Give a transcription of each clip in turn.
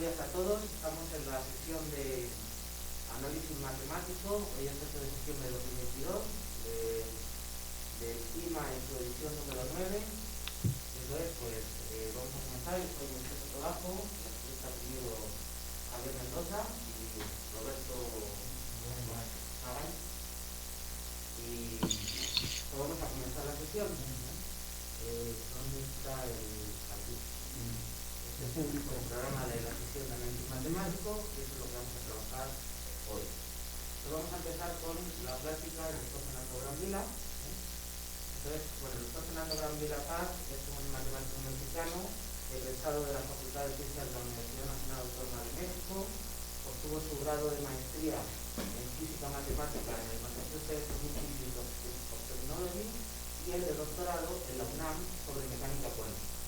días a todos. Estamos en la sesión de análisis matemático. Hoy es 8 de septiembre de 2022, del CIMA en su edición número 9. Entonces, pues vamos a comenzar. Yo soy Moisés Sotobajo, aquí está conmigo Javier Mendoza y Roberto Navas. Y vamos a comenzar la sesión. ¿Dónde está aquí? Este es el programa de la sesión de análisis matemático, y eso es lo que vamos a trabajar hoy. Entonces vamos a empezar con la plática de Stoffanato Brambila. Entonces, bueno, Stoffanato Brambila Paz es un matemático mexicano egresado de la Facultad de Ciencias de la Universidad Nacional Autónoma de México. Obtuvo su grado de maestría en física matemática en el Massachusetts Institute of Technology y el de doctorado en la UNAM sobre mecánica cuántica.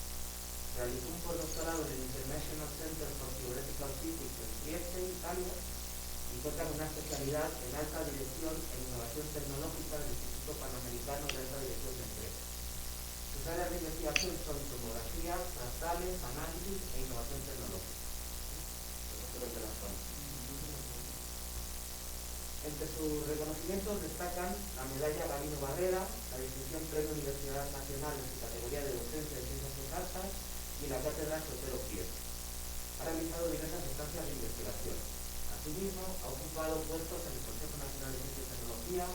Realizó un postdoctorado en el International Center for Theoretical Physics en Trieste, Italia, y cuenta con una especialidad en alta dirección e innovación tecnológica del Instituto Panamericano de Alta Dirección de Empresas. Sus áreas de investigación son tomografía, fractales, análisis e innovación tecnológica. Entre sus reconocimientos destacan la medalla Gabino Barrera, la distinción Premio Universidad Nacional en su categoría de docencia de ciencias exactas y la cátedra Sotero Prieto. Ha realizado diversas estancias de investigación. Asimismo, ha ocupado puestos en el Consejo Nacional de Ciencia y Tecnología,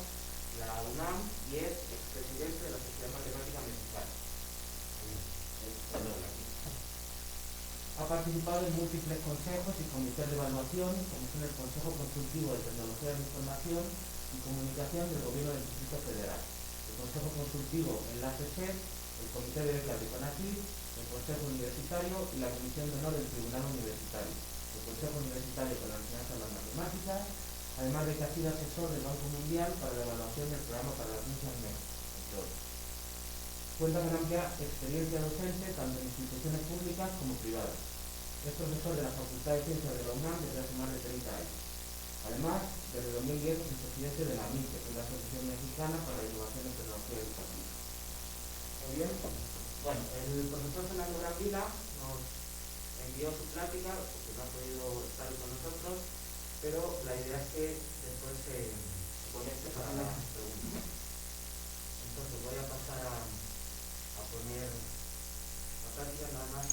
la UNAM, y es expresidente de la Sociedad Matemática Mexicana. Ha participado en múltiples consejos y comités de evaluación, como son el Consejo Consultivo de Tecnología de Información y Comunicación del Gobierno del Distrito Federal, el Consejo Consultivo en la CESED, el Comité de Becas de CONACYT, el Consejo Universitario y la Comisión de Honor del Tribunal Universitario, el Consejo Universitario para la Enseñanza de las Matemáticas, además de que ha sido asesor del Banco Mundial para la evaluación del programa para las ciencias médicas, entre otros. Cuenta con amplia experiencia docente tanto en instituciones públicas como privadas. Es profesor de la Facultad de Ciencias de la UNAM desde hace más de 30 años. Además, desde 2010 es presidente de la AMITE, que es la Asociación Mexicana para la Innovación en Tecnología Educativa. Muy bien. Bueno, el profesor Fernando Brambila nos envió su plática, porque no ha podido estar con nosotros, pero la idea es que después se conecte para las preguntas. Entonces voy a pasar a poner la plática, nada más.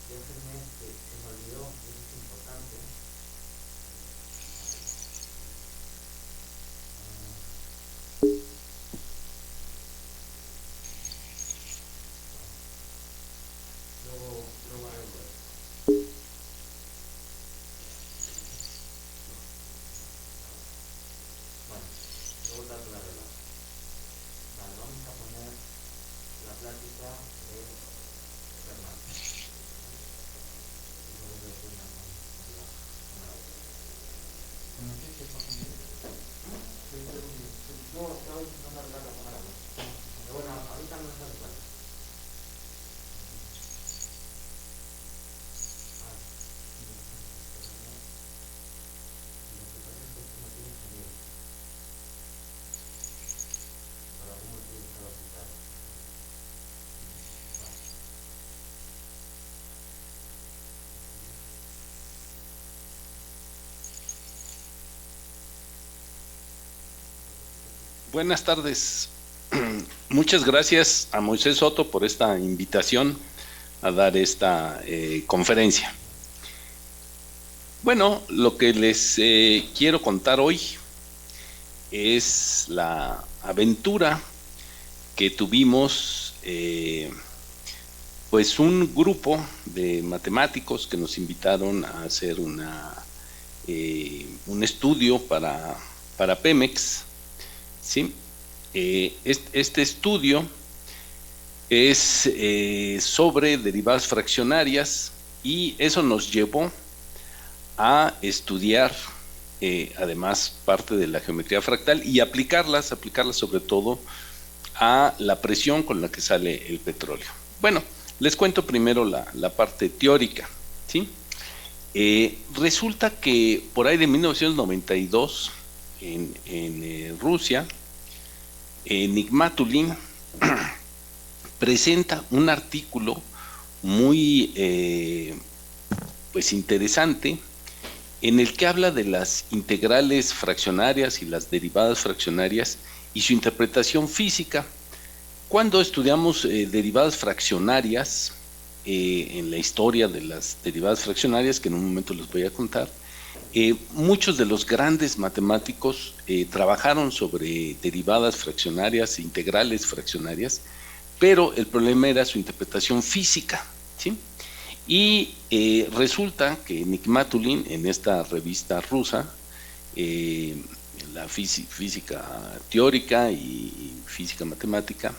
Déjenme que se me olvidó, eso es importante. Luego arreglo esto. Bueno, luego trato de arreglar. Vale, vamos a poner la plática de Fernando. No, hoy no me arregla la cámara. Pero bueno, ahorita no se arregla. Buenas tardes. Muchas gracias a Moisés Soto por esta invitación a dar esta conferencia. Bueno, lo que les quiero contar hoy es la aventura que tuvimos, pues un grupo de matemáticos que nos invitaron a hacer un estudio para Pemex. ¿Sí? Este estudio es sobre derivadas fraccionarias y eso nos llevó a estudiar además parte de la geometría fractal y aplicarlas sobre todo a la presión con la que sale el petróleo. Bueno, les cuento primero la parte teórica, ¿sí? Resulta que por ahí de 1992 en Rusia, Nigmatulin presenta un artículo muy pues interesante, en el que habla de las integrales fraccionarias y las derivadas fraccionarias y su interpretación física. Cuando estudiamos derivadas fraccionarias, en la historia de las derivadas fraccionarias, que en un momento les voy a contar, muchos de los grandes matemáticos trabajaron sobre derivadas fraccionarias, integrales fraccionarias, pero el problema era su interpretación física, ¿sí? Y resulta que Nigmatulin, en esta revista rusa, la física teórica y física matemática,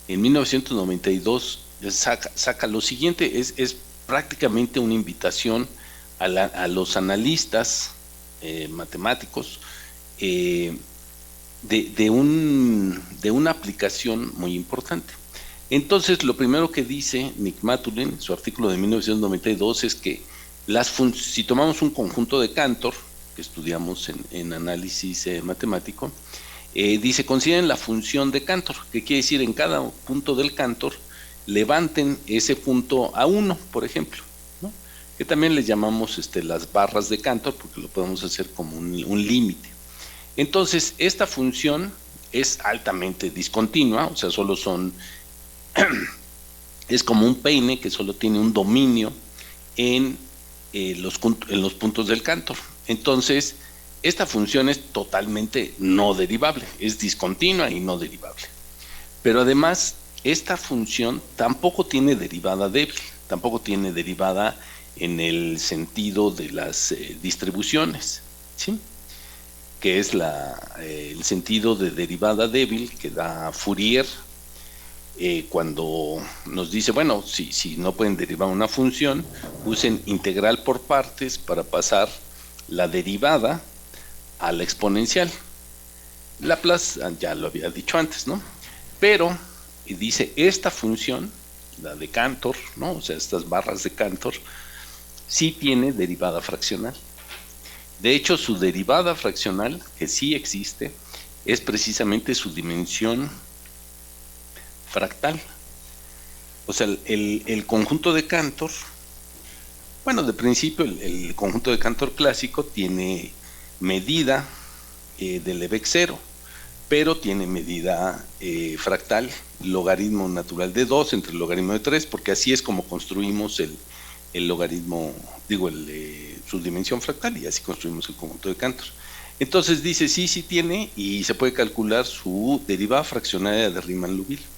en 1992 saca lo siguiente, es prácticamente una invitación a los analistas matemáticos de una aplicación muy importante. Entonces, lo primero que dice Nigmatulin en su artículo de 1992 es que si tomamos un conjunto de Cantor, que estudiamos en análisis matemático, dice, consideren la función de Cantor, que quiere decir en cada punto del Cantor, levanten ese punto a 1, por ejemplo, ¿no? Que también le llamamos las barras de Cantor, porque lo podemos hacer como un límite. Entonces, esta función es altamente discontinua, o sea, solo es como un peine que solo tiene un dominio en los puntos del Cantor. Entonces, esta función es totalmente no derivable, es discontinua y no derivable. Pero además, esta función tampoco tiene derivada débil, tampoco tiene derivada en el sentido de las distribuciones, ¿sí? Que es el sentido de derivada débil que da Fourier cuando nos dice, bueno, si no pueden derivar una función, usen integral por partes para pasar la derivada a la exponencial. Laplace ya lo había dicho antes, ¿no? Pero dice, esta función, la de Cantor, ¿no? O sea, estas barras de Cantor, sí tiene derivada fraccional. De hecho, su derivada fraccional, que sí existe, es precisamente su dimensión fractal. O sea, el conjunto de Cantor, bueno, de principio el conjunto de Cantor clásico tiene medida del Lebesgue 0, pero tiene medida fractal, logaritmo natural de 2 entre el logaritmo de 3, porque así es como construimos el logaritmo, su dimensión fractal, y así construimos el conjunto de Cantor. Entonces dice, sí tiene, y se puede calcular su derivada fraccionaria de Riemann-Liouville.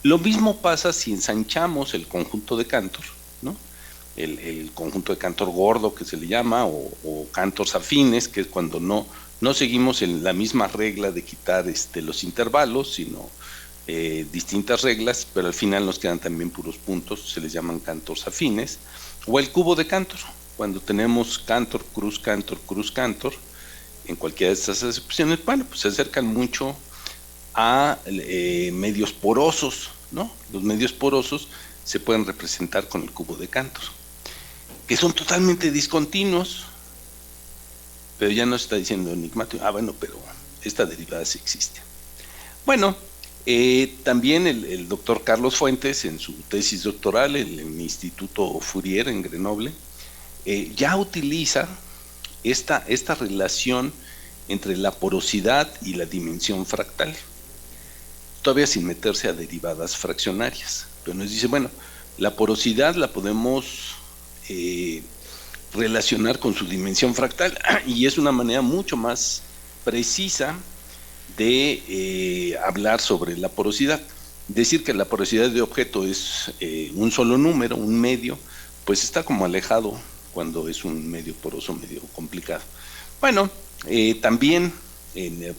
Lo mismo pasa si ensanchamos el conjunto de Cantor, ¿no? El conjunto de Cantor gordo, que se le llama, o Cantors afines, que es cuando no seguimos en la misma regla de quitar los intervalos, sino distintas reglas, pero al final nos quedan también puros puntos, se les llaman Cantors afines, o el cubo de Cantor, cuando tenemos Cantor, cruz Cantor, cruz Cantor, en cualquiera de estas expresiones, bueno, pues se acercan mucho a medios porosos, ¿no? Los medios porosos se pueden representar con el cubo de Cantor, que son totalmente discontinuos, pero ya no está diciendo enigmático. Bueno, pero esta derivada sí existe. Bueno, también el doctor Carlos Fuentes, en su tesis doctoral en el Instituto Fourier en Grenoble, ya utiliza esta relación entre la porosidad y la dimensión fractal, todavía sin meterse a derivadas fraccionarias, pero nos dice, bueno, la porosidad la podemos relacionar con su dimensión fractal, y es una manera mucho más precisa de hablar sobre la porosidad. Decir que la porosidad de objeto es un solo número, un medio, pues está como alejado cuando es un medio poroso, medio complicado. Bueno, también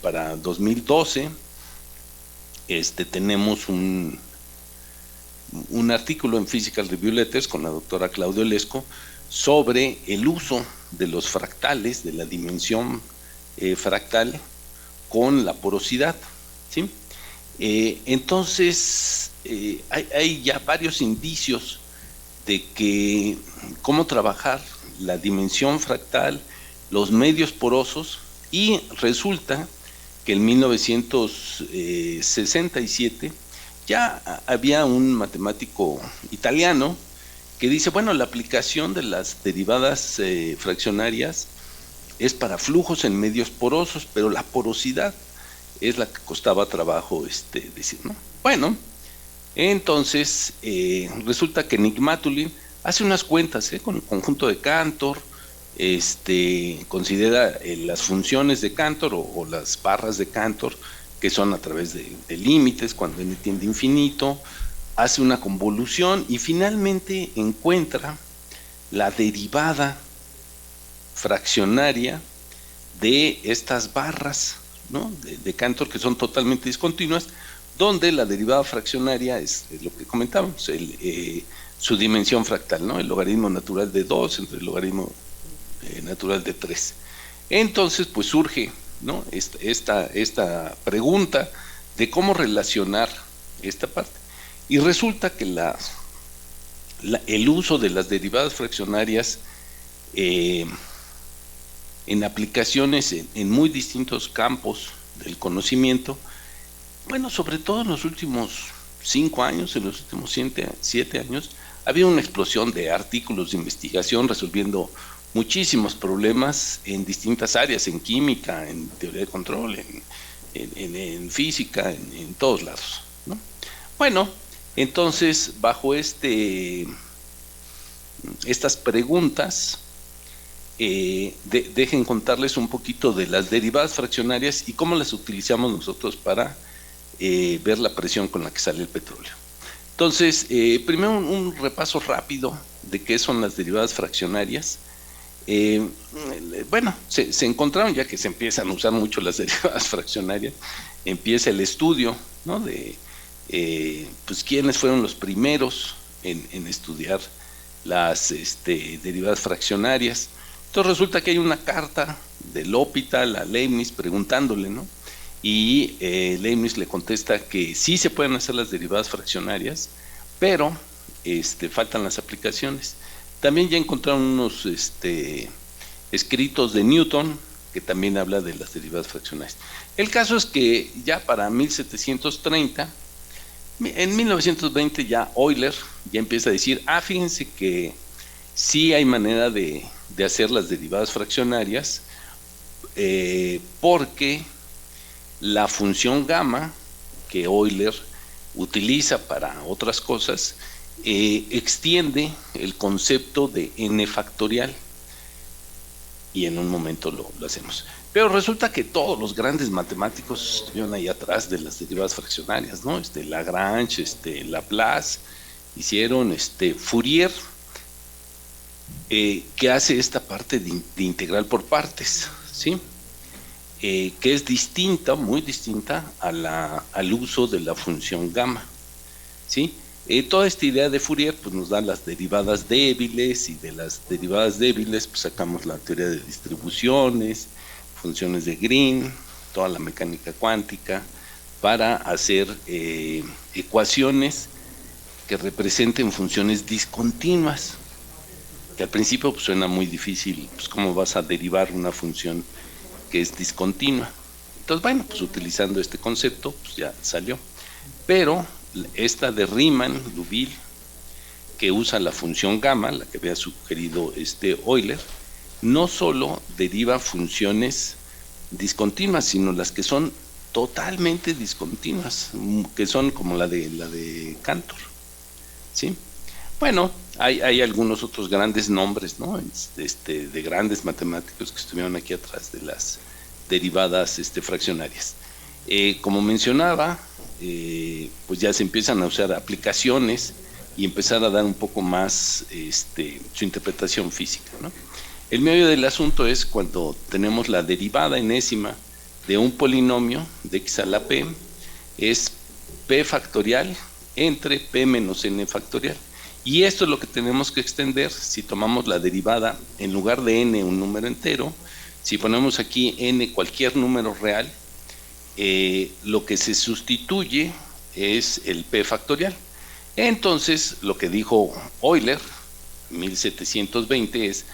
para 2012 tenemos un artículo en Physical Review Letters con la doctora Claudio Lesco sobre el uso de los fractales, de la dimensión fractal con la porosidad, ¿sí? Entonces, hay ya varios indicios de que cómo trabajar la dimensión fractal, los medios porosos, y resulta que en 1967 ya había un matemático italiano que dice, bueno, la aplicación de las derivadas fraccionarias es para flujos en medios porosos, pero la porosidad es la que costaba trabajo decir, ¿no? Bueno, entonces resulta que Nigmatulin hace unas cuentas con el conjunto de Cantor, considera las funciones de Cantor o las barras de Cantor, que son a través de límites, cuando n tiende a infinito, hace una convolución y finalmente encuentra la derivada fraccionaria de estas barras, ¿no?, de Cantor, que son totalmente discontinuas, donde la derivada fraccionaria es lo que comentábamos, su dimensión fractal, ¿no?, el logaritmo natural de 2 entre el logaritmo natural de 3. Entonces, pues surge, ¿no?, esta pregunta de cómo relacionar esta parte. Y resulta que el uso de las derivadas fraccionarias en aplicaciones en muy distintos campos del conocimiento, bueno, sobre todo en los últimos 5 años, en los últimos 7 años, ha habido una explosión de artículos de investigación resolviendo muchísimos problemas en distintas áreas, en química, en teoría de control, en física, en todos lados, ¿no? Bueno, entonces, bajo estas preguntas, dejen contarles un poquito de las derivadas fraccionarias y cómo las utilizamos nosotros para ver la presión con la que sale el petróleo. Entonces, primero un repaso rápido de qué son las derivadas fraccionarias. Bueno, se encontraron, ya que se empiezan a usar mucho las derivadas fraccionarias, empieza el estudio, ¿no?, de pues quiénes fueron los primeros en estudiar las derivadas fraccionarias. Entonces resulta que hay una carta de L'Hopital a Leibniz preguntándole, ¿no?, y Leibniz le contesta que sí se pueden hacer las derivadas fraccionarias, pero faltan las aplicaciones. También ya encontraron unos escritos de Newton que también habla de las derivadas fraccionarias. El caso es que ya para 1730, en 1920 ya Euler ya empieza a decir, fíjense que sí hay manera de hacer las derivadas fraccionarias, porque la función gamma que Euler utiliza para otras cosas extiende el concepto de n factorial, y en un momento lo hacemos. Pero resulta que todos los grandes matemáticos estuvieron ahí atrás de las derivadas fraccionarias, ¿no? Lagrange, Laplace, hicieron Fourier, que hace esta parte de integral por partes, ¿sí? Que es distinta, muy distinta al uso de la función gamma, ¿sí? Toda esta idea de Fourier pues nos da las derivadas débiles, y de las derivadas débiles pues sacamos la teoría de distribuciones, funciones de Green, toda la mecánica cuántica, para hacer ecuaciones que representen funciones discontinuas, que al principio pues suena muy difícil, pues cómo vas a derivar una función que es discontinua. Entonces, bueno, pues utilizando este concepto pues ya salió. Pero esta de Riemann-Liouville, que usa la función gamma, la que había sugerido Euler, no solo deriva funciones discontinuas, sino las que son totalmente discontinuas, que son como la de Cantor, ¿sí? Bueno, hay algunos otros grandes nombres, ¿no?, de grandes matemáticos que estuvieron aquí atrás de las derivadas fraccionarias. Como mencionaba, pues ya se empiezan a usar aplicaciones y empezar a dar un poco más su interpretación física, ¿no? El meollo del asunto es cuando tenemos la derivada enésima de un polinomio de x a la p, es p factorial entre p menos n factorial. Y esto es lo que tenemos que extender si tomamos la derivada en lugar de n un número entero. Si ponemos aquí n cualquier número real, lo que se sustituye es el p factorial. Entonces, lo que dijo Euler, 1720, es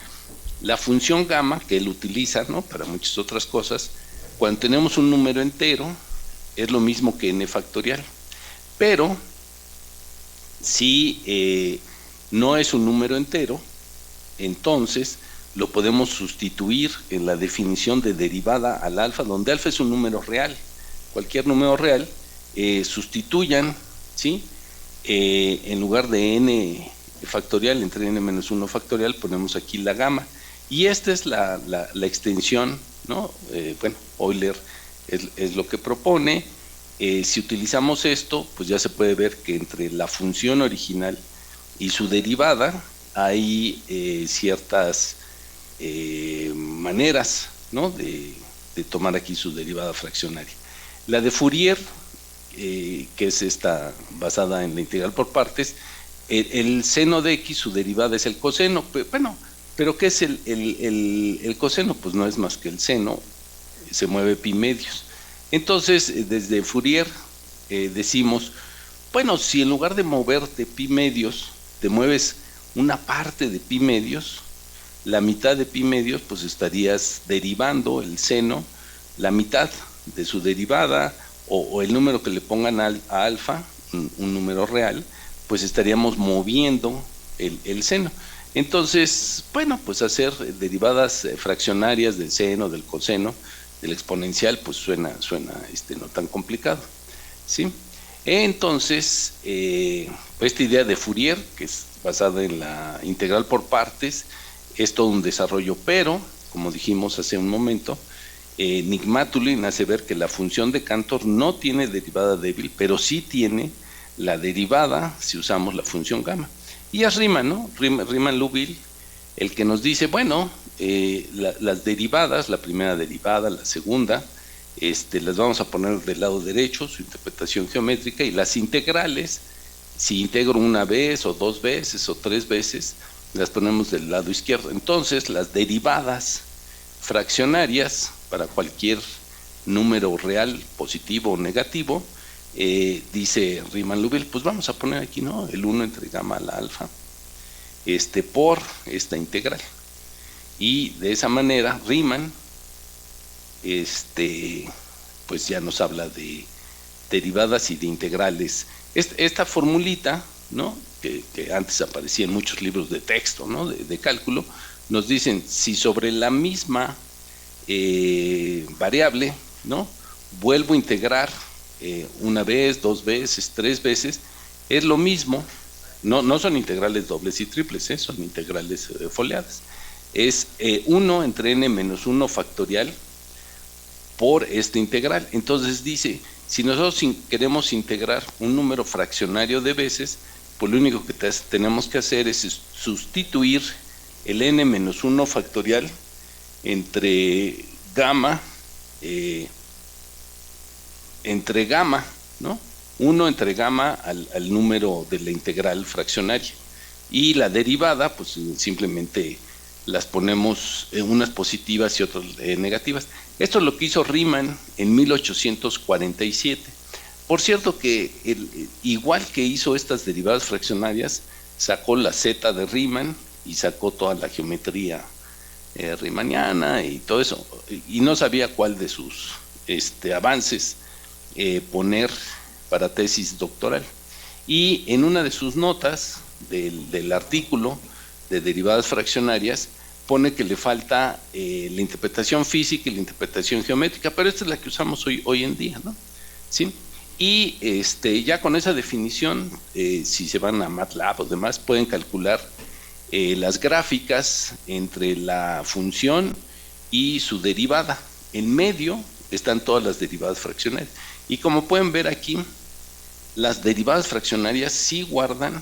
la función gamma que él utiliza, ¿no?, para muchas otras cosas. Cuando tenemos un número entero, es lo mismo que n factorial. Pero si no es un número entero, entonces lo podemos sustituir en la definición de derivada al alfa, donde alfa es un número real. Cualquier número real, sustituyan, ¿sí? En lugar de n factorial, entre n menos 1 factorial, ponemos aquí la gamma. Y esta es la extensión, ¿no? Bueno, Euler es lo que propone. Si utilizamos esto, pues ya se puede ver que entre la función original y su derivada hay ciertas maneras, ¿no? de tomar aquí su derivada fraccionaria. La de Fourier, que es esta basada en la integral por partes, el seno de x, su derivada es el coseno. Bueno, pero ¿qué es el coseno? Pues no es más que el seno, se mueve pi medios. Entonces, desde Fourier decimos, bueno, si en lugar de moverte pi medios, te mueves una parte de pi medios, la mitad de pi medios, pues estarías derivando el seno, la mitad de su derivada, o el número que le pongan a alfa, un número real, pues estaríamos moviendo el seno. Entonces, bueno, pues hacer derivadas fraccionarias del seno, del coseno, del exponencial, pues suena no tan complicado, ¿sí? Entonces, esta idea de Fourier, que es basada en la integral por partes, es todo un desarrollo, pero, como dijimos hace un momento, Nigmatulin hace ver que la función de Cantor no tiene derivada débil, pero sí tiene la derivada si usamos la función gamma. Y es Riemann, ¿no? Riemann-Liouville, el que nos dice, bueno, las derivadas, la primera derivada, la segunda, las vamos a poner del lado derecho, su interpretación geométrica, y las integrales, si integro una vez, o dos veces, o tres veces, las ponemos del lado izquierdo. Entonces, las derivadas fraccionarias para cualquier número real, positivo o negativo, dice Riemann-Liouville, pues vamos a poner aquí, ¿no? El 1 entre gamma a la alfa, por esta integral. Y de esa manera, Riemann, pues ya nos habla de derivadas y de integrales. Esta formulita, ¿no? Que antes aparecía en muchos libros de texto, ¿no? De cálculo, nos dicen, si sobre la misma variable, ¿no? Vuelvo a integrar una vez, dos veces, tres veces, es lo mismo, no son integrales dobles y triples, son integrales foliadas. Es 1 entre n menos 1 factorial por esta integral. Entonces dice, si nosotros queremos integrar un número fraccionario de veces, pues lo único que tenemos que hacer es sustituir el n menos 1 factorial entre gamma, ¿no? 1 entre gamma al número de la integral fraccionaria. Y la derivada, pues simplemente las ponemos unas positivas y otras negativas. Esto es lo que hizo Riemann en 1847. Por cierto que igual que hizo estas derivadas fraccionarias, sacó la z de Riemann y sacó toda la geometría riemanniana y todo eso, y no sabía cuál de sus avances poner para tesis doctoral. Y en una de sus notas del artículo de derivadas fraccionarias pone que le falta la interpretación física y la interpretación geométrica, pero esta es la que usamos hoy en día, ¿no? ¿Sí? Y ya con esa definición, si se van a MATLAB o demás, pueden calcular las gráficas entre la función y su derivada. En medio están todas las derivadas fraccionarias. Y como pueden ver aquí, las derivadas fraccionarias sí guardan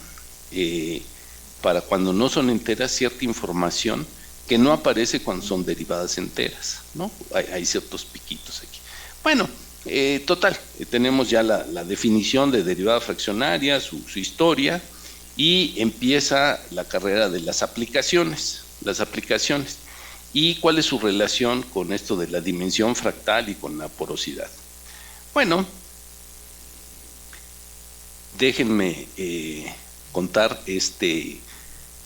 para cuando no son enteras cierta información que no aparece cuando son derivadas enteras, ¿no? Hay ciertos piquitos aquí. Bueno, total, tenemos ya la definición de derivada fraccionaria, su historia, y empieza la carrera de las aplicaciones. ¿Y cuál es su relación con esto de la dimensión fractal y con la porosidad? Bueno, déjenme contar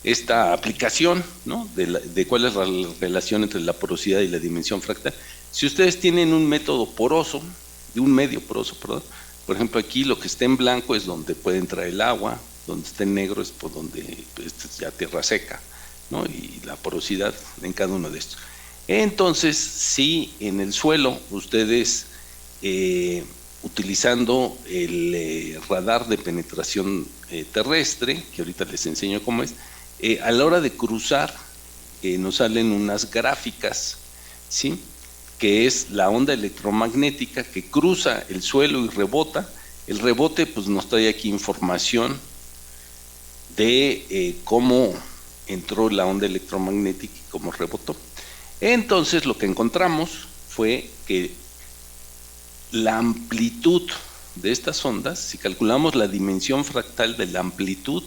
esta aplicación, ¿no? de cuál es la relación entre la porosidad y la dimensión fractal. Si ustedes tienen un método poroso, un medio poroso, perdón, por ejemplo aquí lo que está en blanco es donde puede entrar el agua, donde está en negro es por donde pues, es ya tierra seca, ¿no? Y la porosidad en cada uno de estos. Entonces, si en el suelo ustedes, utilizando el radar de penetración terrestre, que ahorita les enseño cómo es, a la hora de cruzar, nos salen unas gráficas, ¿sí? Que es la onda electromagnética que cruza el suelo y rebota. El rebote pues nos trae aquí información de cómo entró la onda electromagnética y cómo rebotó. Entonces lo que encontramos fue que la amplitud de estas ondas, si calculamos la dimensión fractal de la amplitud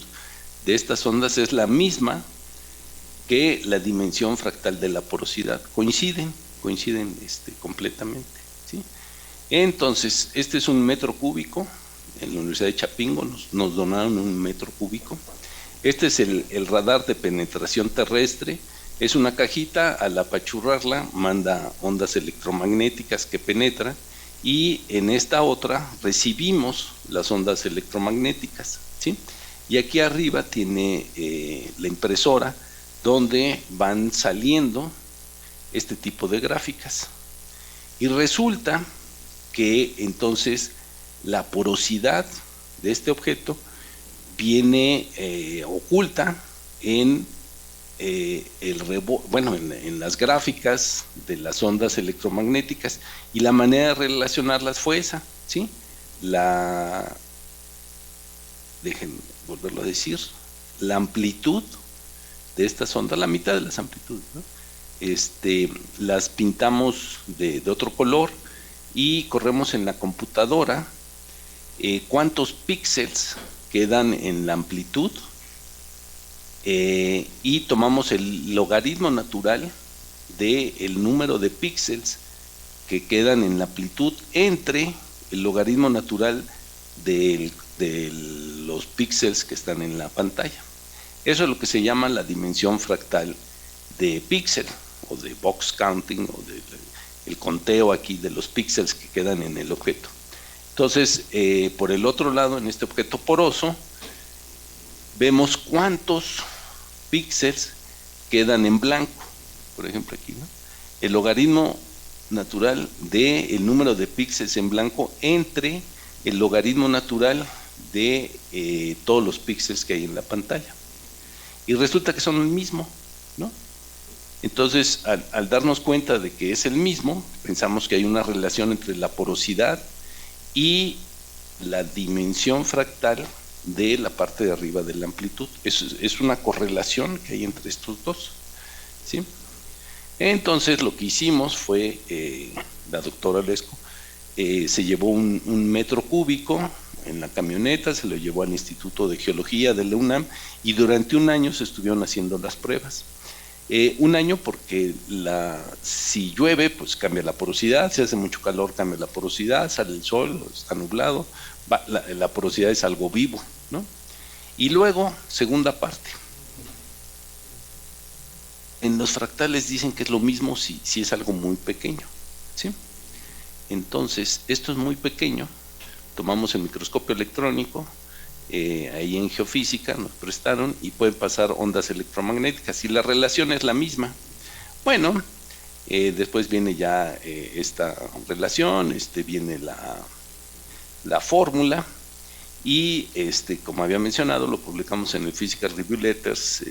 de estas ondas, es la misma que la dimensión fractal de la porosidad. Coinciden completamente, ¿sí? Entonces, este es un metro cúbico. En la Universidad de Chapingo nos donaron un metro cúbico. Este es el radar de penetración terrestre. Es una cajita, al apachurrarla manda ondas electromagnéticas que penetran, y en esta otra recibimos las ondas electromagnéticas, ¿sí? Y aquí arriba tiene la impresora, donde van saliendo este tipo de gráficas. Y resulta que entonces la porosidad de este objeto viene oculta en en las gráficas de las ondas electromagnéticas, y la manera de relacionarlas fue esa, ¿sí? Dejen volverlo a decir, la amplitud de estas ondas, la mitad de las amplitudes, ¿no? Las pintamos de otro color y corremos en la computadora cuántos píxeles quedan en la amplitud, y tomamos el logaritmo natural del número de píxeles que quedan en la amplitud entre el logaritmo natural de los píxeles que están en la pantalla. Eso es lo que se llama la dimensión fractal de píxel, o de box counting, o el conteo aquí de los píxeles que quedan en el objeto. Entonces, por el otro lado, en este objeto poroso, vemos cuántos píxeles quedan en blanco. Por ejemplo, aquí, ¿no? El logaritmo natural del número de píxeles en blanco entre el logaritmo natural de todos los píxeles que hay en la pantalla. Y resulta que son el mismo, ¿no? Entonces, al darnos cuenta de que es el mismo, pensamos que hay una relación entre la porosidad y la dimensión fractal de la parte de arriba de la amplitud. Es una correlación que hay entre estos dos, ¿sí? Entonces, lo que hicimos fue, la doctora Lesco se llevó un metro cúbico en la camioneta, se lo llevó al Instituto de Geología de la UNAM, y durante un año se estuvieron haciendo las pruebas. Un año porque si llueve, pues cambia la porosidad, si hace mucho calor cambia la porosidad, sale el sol, está nublado, la porosidad es algo vivo, ¿no? Y luego, segunda parte. En los fractales dicen que es lo mismo si es algo muy pequeño, ¿sí? Entonces, esto es muy pequeño, tomamos el microscopio electrónico, ahí en geofísica nos prestaron, y pueden pasar ondas electromagnéticas, y la relación es la misma. Bueno, después viene ya esta relación, viene la fórmula, y como había mencionado, lo publicamos en el Physical Review Letters,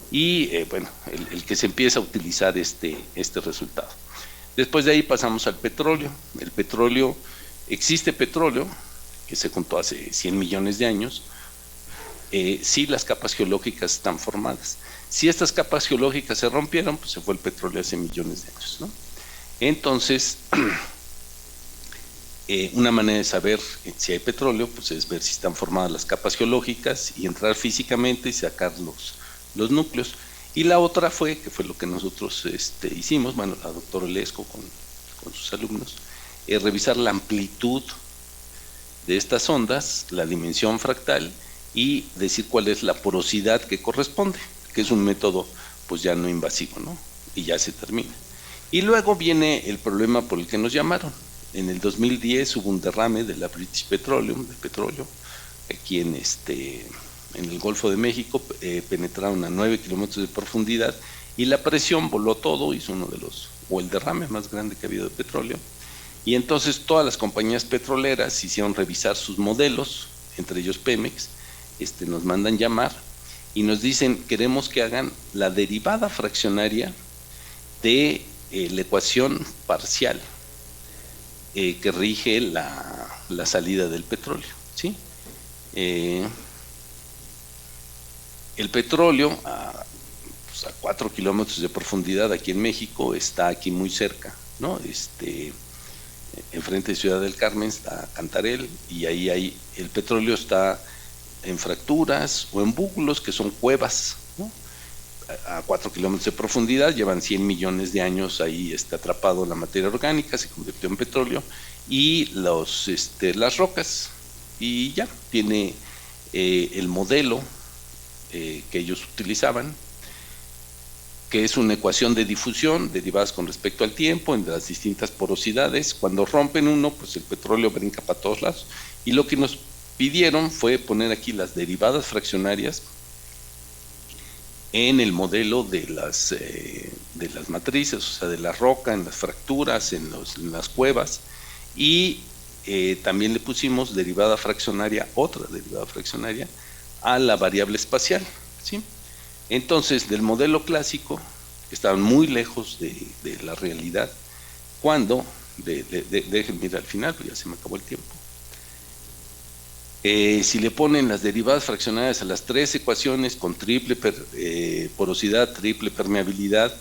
y bueno, el que se empieza a utilizar este resultado. Después de ahí pasamos al petróleo. El petróleo, existe petróleo que se juntó hace 100 millones de años, si las capas geológicas están formadas. Si estas capas geológicas se rompieron, pues se fue el petróleo hace millones de años, ¿no? Entonces, una manera de saber si hay petróleo, pues es ver si están formadas las capas geológicas y entrar físicamente y sacar los núcleos. Y la otra que fue lo que nosotros hicimos, bueno, la doctora Lesco con sus alumnos, revisar la amplitud de estas ondas, la dimensión fractal, y decir cuál es la porosidad que corresponde, que es un método pues ya no invasivo, ¿no? Y ya se termina. Y luego viene el problema por el que nos llamaron. En el 2010 hubo un derrame de la British Petroleum, de petróleo, aquí en el Golfo de México, penetraron a 9 kilómetros de profundidad y la presión voló todo, hizo el derrame más grande que ha habido de petróleo. Y entonces todas las compañías petroleras hicieron revisar sus modelos, entre ellos Pemex, nos mandan llamar y nos dicen, queremos que hagan la derivada fraccionaria de la ecuación parcial que rige la salida del petróleo, ¿sí? El petróleo a 4 kilómetros de profundidad aquí en México está aquí muy cerca, ¿no? Enfrente de Ciudad del Carmen está Cantarell y ahí el petróleo está en fracturas o en búculos que son cuevas, ¿no? A 4 kilómetros de profundidad, llevan 100 millones de años ahí atrapado la materia orgánica, se convirtió en petróleo y las rocas, y ya tiene el modelo que ellos utilizaban, que es una ecuación de difusión derivadas con respecto al tiempo en las distintas porosidades. Cuando rompen uno, pues el petróleo brinca para todos lados. Y lo que nos pidieron fue poner aquí las derivadas fraccionarias en el modelo de las matrices, o sea, de la roca, en las fracturas, en las cuevas, y también le pusimos otra derivada fraccionaria a la variable espacial, ¿sí? Entonces, del modelo clásico, estaban muy lejos de la realidad, cuando, déjenme ir al final, pues ya se me acabó el tiempo. Si le ponen las derivadas fraccionarias a las 3 ecuaciones con triple porosidad, triple permeabilidad,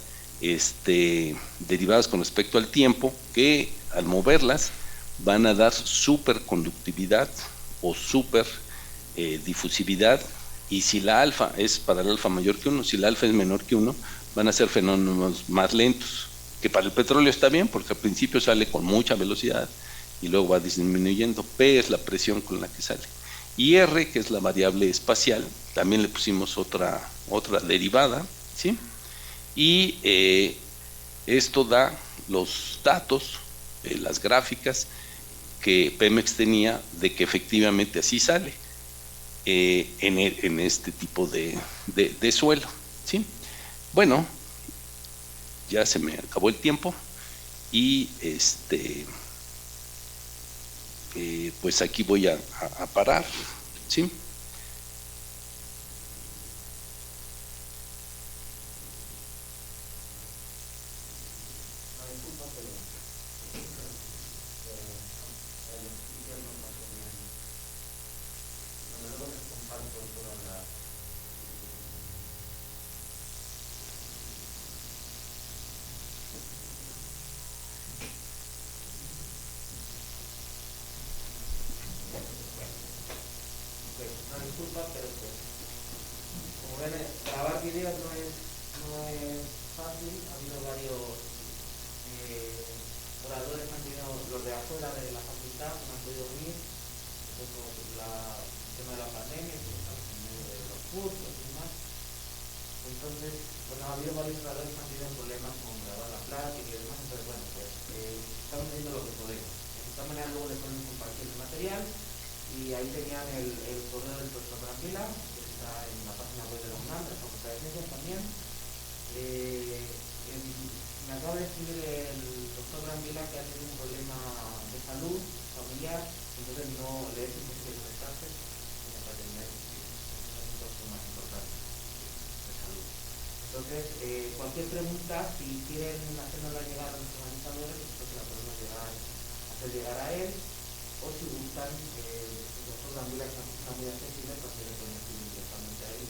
derivadas con respecto al tiempo, que al moverlas van a dar superconductividad o super difusividad, y si la alfa es para el alfa mayor que 1, si la alfa es menor que 1, van a ser fenómenos más lentos, que para el petróleo está bien, porque al principio sale con mucha velocidad y luego va disminuyendo. P es la presión con la que sale. Y R, que es la variable espacial, también le pusimos otra derivada, ¿sí? Y esto da los datos, las gráficas que Pemex tenía de que efectivamente así sale en este tipo de suelo, ¿sí? Bueno, ya se me acabó el tiempo y pues aquí voy a parar, ¿sí? Disculpa, pero pues, como ven, grabar videos no es fácil. Ha habido varios oradores, han tenido los de afuera de la facultad, no han podido venir, por el tema de la pandemia, que estamos en medio de los cursos y demás. Entonces, bueno, ha habido varios oradores que han tenido problemas con grabar la plática y demás. Entonces, bueno, pues estamos haciendo lo que podemos. De esta manera luego les podemos compartir el material. Y ahí tenían el correo del profesor Brambila, que está en la página web de la UNAM, de la Facultad de Ciencias también. Me acaba de escribir el doctor Brambila que ha tenido un problema de salud familiar, entonces no le es imposible conectarse, sino para atender asuntos más importantes de salud. Entonces, cualquier pregunta, si quieren hacernosla llegar a los organizadores, pues la podemos hacer llegar a él, o si gustan, el doctor Brambila está muy accesible, pues le pueden escribir directamente a él.